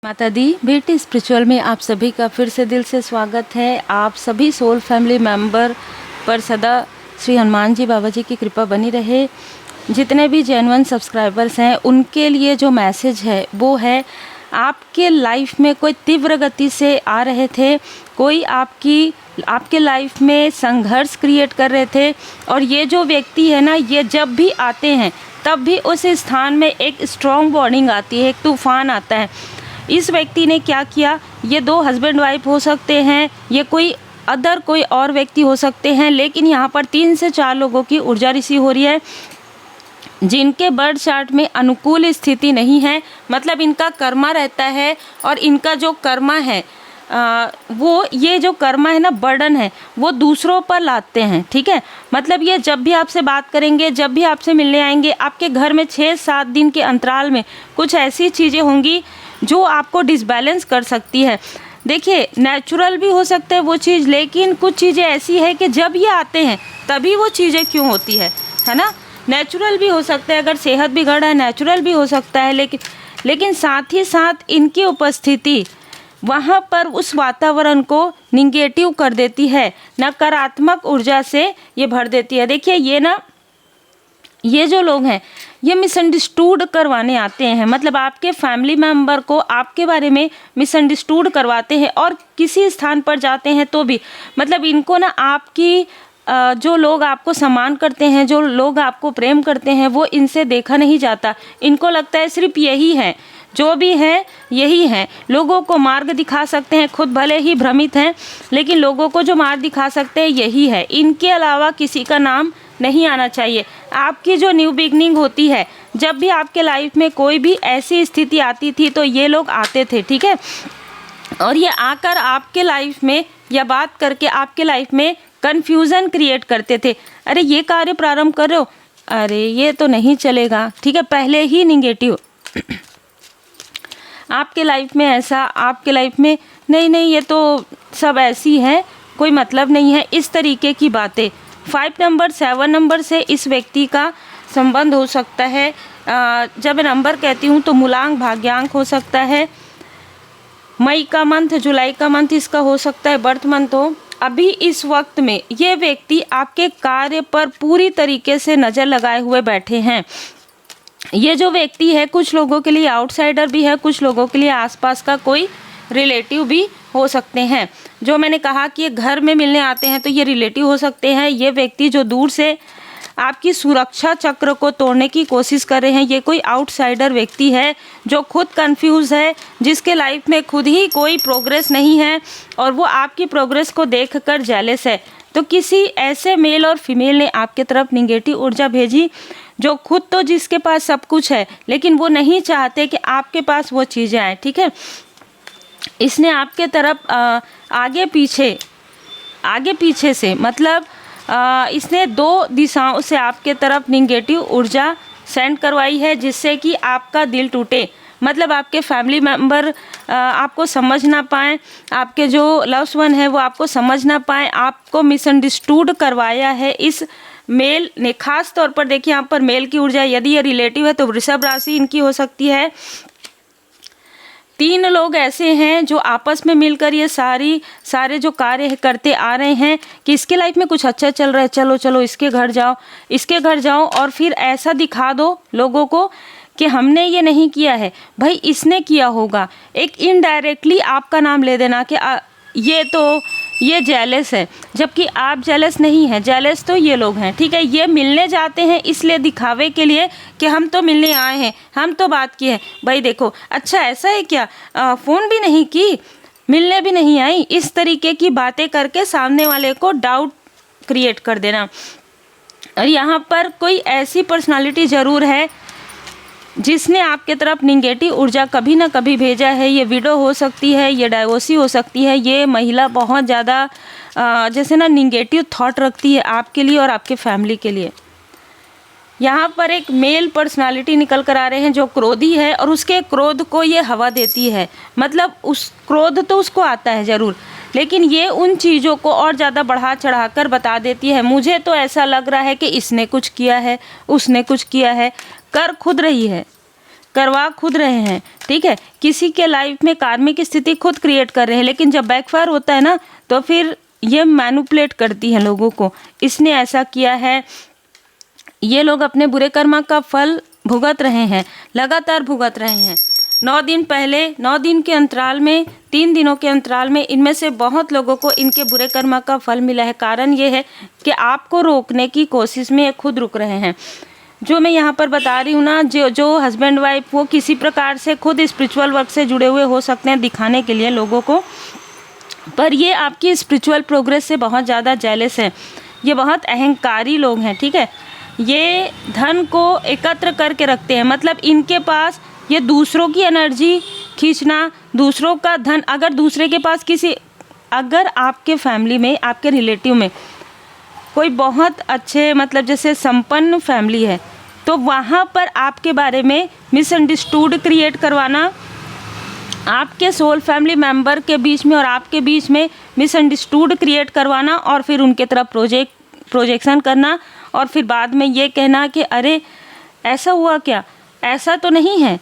माता दी बेटी स्पिरिचुअल में आप सभी का फिर से दिल से स्वागत है। आप सभी सोल फैमिली मेंबर पर सदा श्री हनुमान जी बाबा जी की कृपा बनी रहे। जितने भी जेन्युइन सब्सक्राइबर्स हैं उनके लिए जो मैसेज है वो है, आपके लाइफ में कोई तीव्र गति से आ रहे थे, कोई आपके लाइफ में संघर्ष क्रिएट कर रहे थे, और ये जो व्यक्ति है ना, ये जब भी आते हैं तब भी उस स्थान में एक स्ट्रॉन्ग वार्निंग आती है, एक तूफान आता है। इस व्यक्ति ने क्या किया, ये दो हस्बैंड वाइफ हो सकते हैं, ये कोई और व्यक्ति हो सकते हैं, लेकिन यहाँ पर 3 से 4 लोगों की ऊर्जा रिसीव हो रही है जिनके बर्थ चार्ट में अनुकूल स्थिति नहीं है। मतलब इनका कर्मा रहता है, और इनका जो कर्मा है वो ये जो कर्मा है ना, बर्डन है, वो दूसरों पर लाते हैं। ठीक है, मतलब ये जब भी आपसे बात करेंगे, जब भी आपसे मिलने आएंगे, आपके घर में 6-7 दिन के अंतराल में कुछ ऐसी चीज़ें होंगी जो आपको डिसबैलेंस कर सकती है। देखिए, नेचुरल भी हो सकता है वो चीज़, लेकिन कुछ चीज़ें ऐसी है कि जब ये आते हैं तभी वो चीज़ें क्यों होती है ना। नेचुरल भी हो सकता है, अगर सेहत बिगड़ है नेचुरल भी हो सकता है, लेकिन साथ ही साथ इनकी उपस्थिति वहाँ पर उस वातावरण को निगेटिव कर देती है, नकारात्मक ऊर्जा से ये भर देती है। देखिए, ये जो लोग हैं ये मिसअंडरस्टूड करवाने आते हैं। मतलब आपके फैमिली मेंबर को आपके बारे में मिसअंडरस्टूड करवाते हैं, और किसी स्थान पर जाते हैं तो भी मतलब इनको ना आपकी जो लोग आपको सम्मान करते हैं, जो लोग आपको प्रेम करते हैं, वो इनसे देखा नहीं जाता। इनको लगता है सिर्फ यही है, जो भी है यही है। लोगों को मार्ग दिखा सकते हैं, खुद भले ही भ्रमित हैं, लेकिन लोगों को जो मार्ग दिखा सकते हैं यही है। इनके अलावा किसी का नाम नहीं आना चाहिए। आपकी जो न्यू बिगनिंग होती है, जब भी आपके लाइफ में कोई भी ऐसी स्थिति आती थी तो ये लोग आते थे। ठीक है, और ये आकर आपके लाइफ में या बात करके आपके लाइफ में कन्फ्यूज़न क्रिएट करते थे। अरे ये कार्य प्रारंभ कर रहे हो, अरे ये तो नहीं चलेगा। ठीक है, पहले ही निगेटिव आपके लाइफ में ऐसा, आपके लाइफ में नहीं ये तो सब ऐसी है, कोई मतलब नहीं है, इस तरीके की बातें। 5 नंबर 7 नंबर से इस व्यक्ति का संबंध हो सकता है। जब मैं नंबर कहती हूँ तो मूलांक भाग्यांक हो सकता है, मई का मंथ, जुलाई का मंथ इसका हो सकता है, बर्थ मंथ हो। अभी इस वक्त में ये व्यक्ति आपके कार्य पर पूरी तरीके से नज़र लगाए हुए बैठे हैं। ये जो व्यक्ति है कुछ लोगों के लिए आउटसाइडर भी है, कुछ लोगों के लिए आसपास का कोई रिलेटिव भी हो सकते हैं। जो मैंने कहा कि ये घर में मिलने आते हैं तो ये रिलेटिव हो सकते हैं। ये व्यक्ति जो दूर से आपकी सुरक्षा चक्र को तोड़ने की कोशिश कर रहे हैं, ये कोई आउटसाइडर व्यक्ति है जो खुद कंफ्यूज है, जिसके लाइफ में खुद ही कोई प्रोग्रेस नहीं है, और वो आपकी प्रोग्रेस को देखकर जेलस है। तो किसी ऐसे मेल और फीमेल ने आपके तरफ निगेटिव ऊर्जा भेजी, जो खुद तो जिसके पास सब कुछ है, लेकिन वो नहीं चाहते कि आपके पास वो चीज़ें आए। ठीक है, इसने आपके तरफ आगे पीछे से मतलब इसने 2 दिशाओं से आपके तरफ निगेटिव ऊर्जा सेंड करवाई है, जिससे कि आपका दिल टूटे। मतलब आपके फैमिली मेंबर आपको समझ ना पाएँ, आपके जो लव्स वन है वो आपको समझ ना पाएँ, आपको मिसअंडरस्टूड करवाया है इस मेल ने। खास तौर पर देखिए यहाँ पर मेल की ऊर्जा, यदि ये रिलेटिव है तो वृषभ राशि इनकी हो सकती है। 3 लोग ऐसे हैं जो आपस में मिलकर ये सारे जो कार्य करते आ रहे हैं कि इसके लाइफ में कुछ अच्छा चल रहा है, चलो इसके घर जाओ, और फिर ऐसा दिखा दो लोगों को कि हमने ये नहीं किया है, भाई इसने किया होगा। एक इनडायरेक्टली आपका नाम ले देना कि ये जेलस है, जबकि आप जेलस नहीं हैं। जेलस तो ये लोग हैं। ठीक है, ये मिलने जाते हैं इसलिए दिखावे के लिए कि हम तो मिलने आए हैं, हम तो बात की है। भाई देखो, अच्छा ऐसा है क्या, फ़ोन भी नहीं की, मिलने भी नहीं आई, इस तरीके की बातें करके सामने वाले को डाउट क्रिएट कर देना। और यहाँ पर कोई ऐसी पर्सनालिटी ज़रूर है जिसने आपके तरफ निगेटिव ऊर्जा कभी ना कभी भेजा है। ये विडो हो सकती है, ये डाइवोर्सी हो सकती है। ये महिला बहुत ज़्यादा जैसे ना निगेटिव थॉट रखती है आपके लिए और आपके फैमिली के लिए। यहाँ पर एक मेल पर्सनालिटी निकल कर आ रहे हैं जो क्रोधी है, और उसके क्रोध को ये हवा देती है। मतलब उस क्रोध तो उसको आता है ज़रूर, लेकिन ये उन चीज़ों को और ज़्यादा बढ़ा चढ़ा कर बता देती है। मुझे तो ऐसा लग रहा है कि इसने कुछ किया है, उसने कुछ किया है, कर खुद रही है, करवा खुद रहे हैं, ठीक है। किसी के लाइफ में कार्मिक स्थिति खुद क्रिएट कर रहे हैं, लेकिन जब बैकफायर होता है ना तो फिर ये मैनिपुलेट करती है लोगों को, इसने ऐसा किया है। ये लोग अपने बुरे कर्मा का फल भुगत रहे हैं, लगातार भुगत रहे हैं। 9 दिन पहले, 9 दिन के अंतराल में, 3 दिनों के अंतराल में इनमें से बहुत लोगों को इनके बुरे कर्मा का फल मिला है। कारण ये है कि आपको रोकने की कोशिश में ये खुद रुक रहे हैं। जो मैं यहाँ पर बता रही हूँ ना, जो हस्बैंड वाइफ वो किसी प्रकार से खुद स्पिरिचुअल वर्क से जुड़े हुए हो सकते हैं दिखाने के लिए लोगों को, पर ये आपकी स्पिरिचुअल प्रोग्रेस से बहुत ज़्यादा जेलस है। ये बहुत अहंकारी लोग हैं, ठीक है। ये धन को एकत्र करके रखते हैं, मतलब इनके पास ये दूसरों की एनर्जी खींचना, दूसरों का धन, अगर दूसरे के पास अगर आपके फैमिली में, आपके रिलेटिव में कोई बहुत अच्छे, मतलब जैसे संपन्न फैमिली है, तो वहाँ पर आपके बारे में मिसअंडरस्टूड क्रिएट करवाना, आपके सोल फैमिली मेंबर के बीच में और आपके बीच में मिसअंडरस्टूड क्रिएट करवाना और फिर उनके तरफ प्रोजेक्शन करना और फिर बाद में ये कहना कि अरे ऐसा हुआ क्या, ऐसा तो नहीं है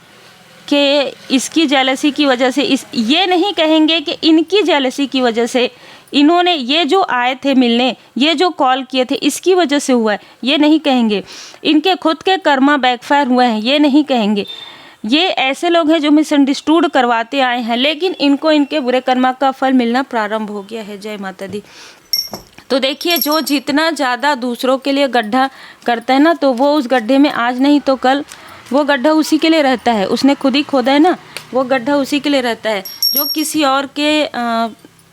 कि इसकी जेलसी की वजह से, ये नहीं कहेंगे कि इनकी जेलसी की वजह से, इन्होंने ये जो आए थे मिलने, ये जो कॉल किए थे इसकी वजह से हुआ है, ये नहीं कहेंगे। इनके खुद के कर्मा बैकफायर हुए हैं, ये नहीं कहेंगे। ये ऐसे लोग हैं जो मिसअंडरस्टूड करवाते आए हैं, लेकिन इनको इनके बुरे कर्मा का फल मिलना प्रारंभ हो गया है। जय माता दी। तो देखिए, जो जितना ज़्यादा दूसरों के लिए गड्ढा करता है ना, तो वो उस गड्ढे में आज नहीं तो कल वो गड्ढा उसी के लिए रहता है। उसने खुद ही खोदा है ना, वो गड्ढा उसी के लिए रहता है। जो किसी और के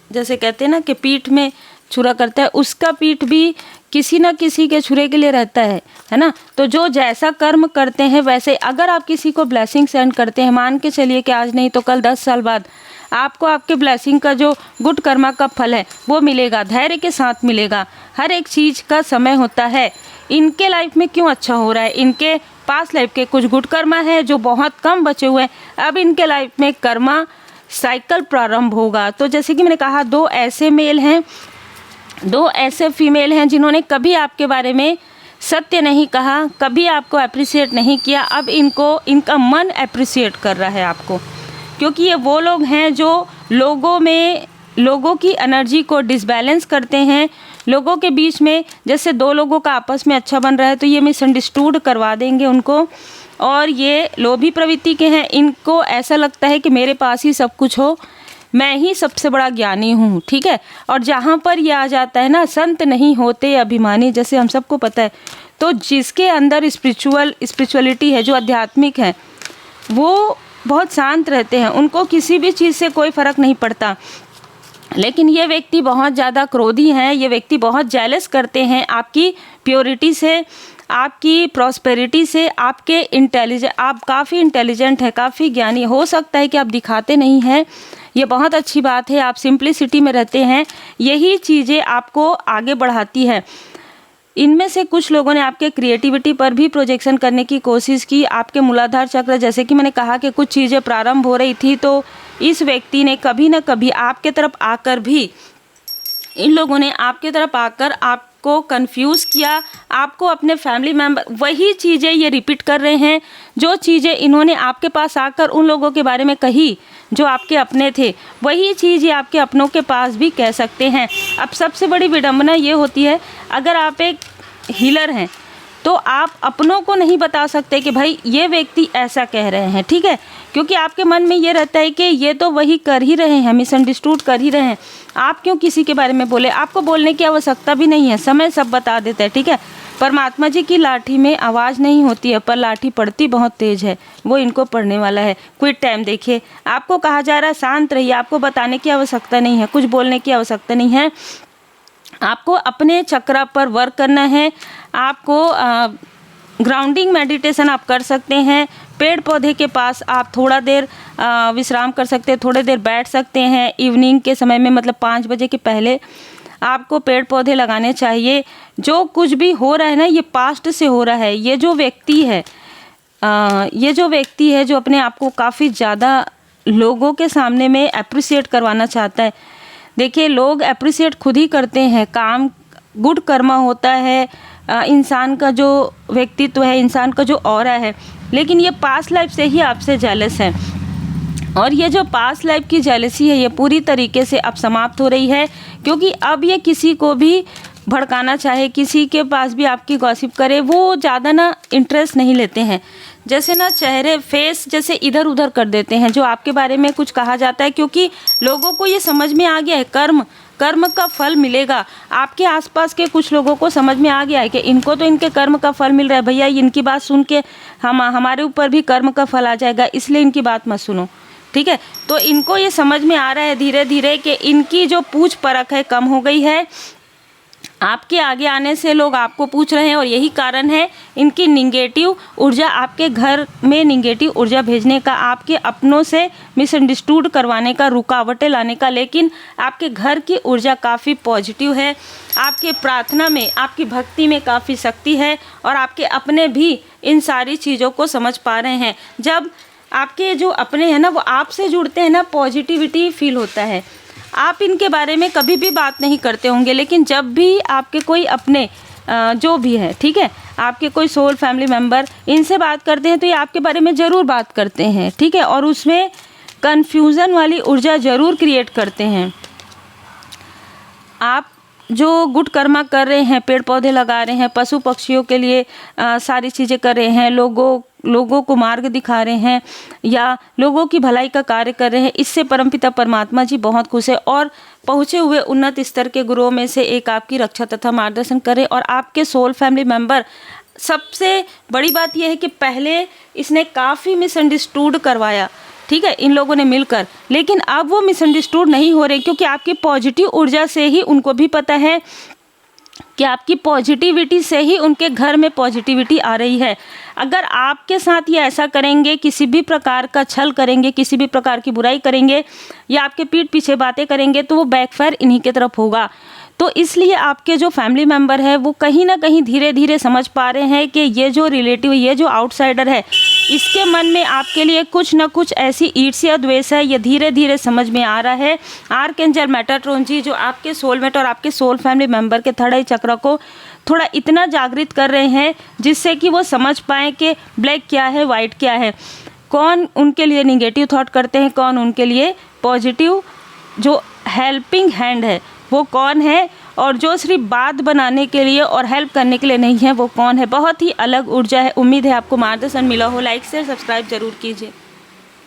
जैसे कहते हैं ना कि पीठ में छुरा करता है, उसका पीठ भी किसी न किसी के छुरे के लिए रहता है ना। तो जो जैसा कर्म करते हैं वैसे, अगर आप किसी को ब्लेसिंग सेंड करते हैं, मान के चलिए कि आज नहीं तो कल 10 साल बाद आपको आपके ब्लेसिंग का जो गुड कर्मा का फल है वो मिलेगा, धैर्य के साथ मिलेगा। हर एक चीज़ का समय होता है। इनके लाइफ में क्यों अच्छा हो रहा है, इनके पास लाइफ के कुछ गुड कर्मा है जो बहुत कम बचे हुए हैं, अब इनके लाइफ में कर्मा साइकिल प्रारंभ होगा। तो जैसे कि मैंने कहा, 2 ऐसे मेल हैं, 2 ऐसे फीमेल हैं जिन्होंने कभी आपके बारे में सत्य नहीं कहा, कभी आपको अप्रिशिएट नहीं किया। अब इनका मन अप्रिशिएट कर रहा है आपको, क्योंकि ये वो लोग हैं जो लोगों की एनर्जी को डिसबैलेंस करते हैं। लोगों के बीच में जैसे 2 लोगों का आपस में अच्छा बन रहा है तो ये मिसअंडरस्टूड करवा देंगे उनको। और ये लोभी प्रवृत्ति के हैं, इनको ऐसा लगता है कि मेरे पास ही सब कुछ हो, मैं ही सबसे बड़ा ज्ञानी हूँ, ठीक है। और जहाँ पर ये आ जाता है ना, संत नहीं होते अभिमानी, जैसे हम सबको पता है, तो जिसके अंदर स्पिरिचुअलिटी है, जो आध्यात्मिक है, वो बहुत शांत रहते हैं, उनको किसी भी चीज़ से कोई फ़र्क नहीं पड़ता। लेकिन ये व्यक्ति बहुत ज़्यादा क्रोधी हैं, ये व्यक्ति बहुत जेलस करते हैं आपकी प्योरिटी से, आपकी प्रॉस्पेरिटी से, आपके आप काफ़ी इंटेलिजेंट है, काफ़ी ज्ञानी। हो सकता है कि आप दिखाते नहीं हैं, ये बहुत अच्छी बात है, आप सिंप्लिसिटी में रहते हैं, यही चीज़ें आपको आगे बढ़ाती है। इनमें से कुछ लोगों ने आपके क्रिएटिविटी पर भी प्रोजेक्शन करने की कोशिश की। आपके मूलाधार चक्र, जैसे कि मैंने कहा कि कुछ चीज़ें प्रारंभ हो रही थी, तो इस व्यक्ति ने कभी ना कभी आपके तरफ आकर भी, इन लोगों ने आपके तरफ आकर आपको कंफ्यूज किया, आपको अपने फैमिली मेम्बर, वही चीज़ें ये रिपीट कर रहे हैं जो चीज़ें इन्होंने आपके पास आकर उन लोगों के बारे में कही जो आपके अपने थे, वही चीज़ ये आपके अपनों के पास भी कह सकते हैं। अब सबसे बड़ी विडंबना ये होती है, अगर आप एक हीलर हैं तो आप अपनों को नहीं बता सकते कि भाई ये व्यक्ति ऐसा कह रहे हैं, ठीक है, क्योंकि आपके मन में ये रहता है कि ये तो वही कर ही रहे हैं, मिसअंडरस्टूड कर ही रहे हैं, आप क्यों किसी के बारे में बोले। आपको बोलने की आवश्यकता भी नहीं है, समय सब बता देता है, ठीक है। परमात्मा जी की लाठी में आवाज़ नहीं होती है, पर लाठी पड़ती बहुत तेज़ है, वो इनको पड़ने वाला है। क्विट टाइम देखिए, आपको कहा जा रहा है शांत रहिए, आपको बताने की आवश्यकता नहीं है, कुछ बोलने की आवश्यकता नहीं है, आपको अपने चक्र पर वर्क करना है। आपको ग्राउंडिंग मेडिटेशन आप कर सकते हैं, पेड़ पौधे के पास आप थोड़ा देर विश्राम कर सकते हैं, थोड़ी देर बैठ सकते हैं इवनिंग के समय में, मतलब 5 बजे के पहले आपको पेड़ पौधे लगाने चाहिए। जो कुछ भी हो रहा है ना, ये पास्ट से हो रहा है। ये जो व्यक्ति है जो अपने आप को काफ़ी ज़्यादा लोगों के सामने में अप्रिशिएट करवाना चाहता है, देखिए लोग अप्रिशिएट खुद ही करते हैं, काम गुड कर्मा होता है। इंसान का जो व्यक्तित्व है, इंसान का जो ऑरा है, लेकिन ये पास्ट लाइफ से ही आपसे जेलस है। और ये जो पास्ट लाइफ की जेलसी है ये पूरी तरीके से अब समाप्त हो रही है, क्योंकि अब ये किसी को भी भड़काना चाहे, किसी के पास भी आपकी गॉसिप करे, वो ज़्यादा ना इंटरेस्ट नहीं लेते हैं। जैसे ना चेहरे फेस जैसे इधर उधर कर देते हैं जो आपके बारे में कुछ कहा जाता है, क्योंकि लोगों को ये समझ में आ गया है कर्म का फल मिलेगा। आपके आसपास के कुछ लोगों को समझ में आ गया है कि इनको तो इनके कर्म का फल मिल रहा है, भैया इनकी बात सुन के हमारे ऊपर भी कर्म का फल आ जाएगा, इसलिए इनकी बात मत सुनो, ठीक है। तो इनको ये समझ में आ रहा है धीरे धीरे कि इनकी जो पूछ परख है कम हो गई है। आपके आगे आने से लोग आपको पूछ रहे हैं और यही कारण है इनकी निगेटिव ऊर्जा, आपके घर में निगेटिव ऊर्जा भेजने का, आपके अपनों से मिसअंडरस्टूड करवाने का, रुकावटें लाने का। लेकिन आपके घर की ऊर्जा काफ़ी पॉजिटिव है, आपके प्रार्थना में, आपकी भक्ति में काफ़ी शक्ति है और आपके अपने भी इन सारी चीज़ों को समझ पा रहे हैं। जब आपके जो अपने हैं ना वो आपसे जुड़ते हैं ना, पॉजिटिविटी फील होता है। आप इनके बारे में कभी भी बात नहीं करते होंगे, लेकिन जब भी आपके कोई अपने जो भी है, ठीक है, आपके कोई सोल फैमिली मेम्बर इनसे बात करते हैं तो ये आपके बारे में ज़रूर बात करते हैं, ठीक है, और उसमें कन्फ्यूज़न वाली ऊर्जा ज़रूर क्रिएट करते हैं। आप जो गुड कर्मा कर रहे हैं, पेड़ पौधे लगा रहे हैं, पशु पक्षियों के लिए सारी चीज़ें कर रहे हैं, लोगों को मार्ग दिखा रहे हैं या लोगों की भलाई का कार्य कर रहे हैं, इससे परमपिता परमात्मा जी बहुत खुश है। और पहुँचे हुए उन्नत स्तर के गुरुओं में से एक आपकी रक्षा तथा मार्गदर्शन करें। और आपके सोल फैमिली मेंबर, सबसे बड़ी बात यह है कि पहले इसने काफ़ी मिसअंडरस्टूड करवाया, ठीक है, इन लोगों ने मिलकर, लेकिन अब वो मिसअंडरस्टूड नहीं हो रहे, क्योंकि आपकी पॉजिटिव ऊर्जा से ही उनको भी पता है कि आपकी पॉजिटिविटी से ही उनके घर में पॉजिटिविटी आ रही है। अगर आपके साथ ये ऐसा करेंगे, किसी भी प्रकार का छल करेंगे, किसी भी प्रकार की बुराई करेंगे या आपके पीठ पीछे बातें करेंगे, तो वो बैकफायर इन्हीं की तरफ होगा। तो इसलिए आपके जो फैमिली मेम्बर है वो कहीं ना कहीं धीरे धीरे समझ पा रहे हैं कि ये जो रिलेटिव, ये जो आउटसाइडर है, इसके मन में आपके लिए कुछ ना कुछ ऐसी ईर्ष्या द्वेष है, ये धीरे धीरे समझ में आ रहा है। आर्कएंजल मेटाट्रॉन जी जो आपके सोलमेट और आपके सोल फैमिली मेम्बर के थर्ड आई चक्र को थोड़ा इतना जागृत कर रहे हैं जिससे कि वो समझ पाएँ कि ब्लैक क्या है, वाइट क्या है, कौन उनके लिए निगेटिव थॉट करते हैं, कौन उनके लिए पॉजिटिव जो हेल्पिंग हैंड है वो कौन है, और जो सिर्फ बात बनाने के लिए और हेल्प करने के लिए नहीं है वो कौन है। बहुत ही अलग ऊर्जा है। उम्मीद है आपको मार्गदर्शन मिला हो। लाइक शेयर सब्सक्राइब जरूर कीजिए।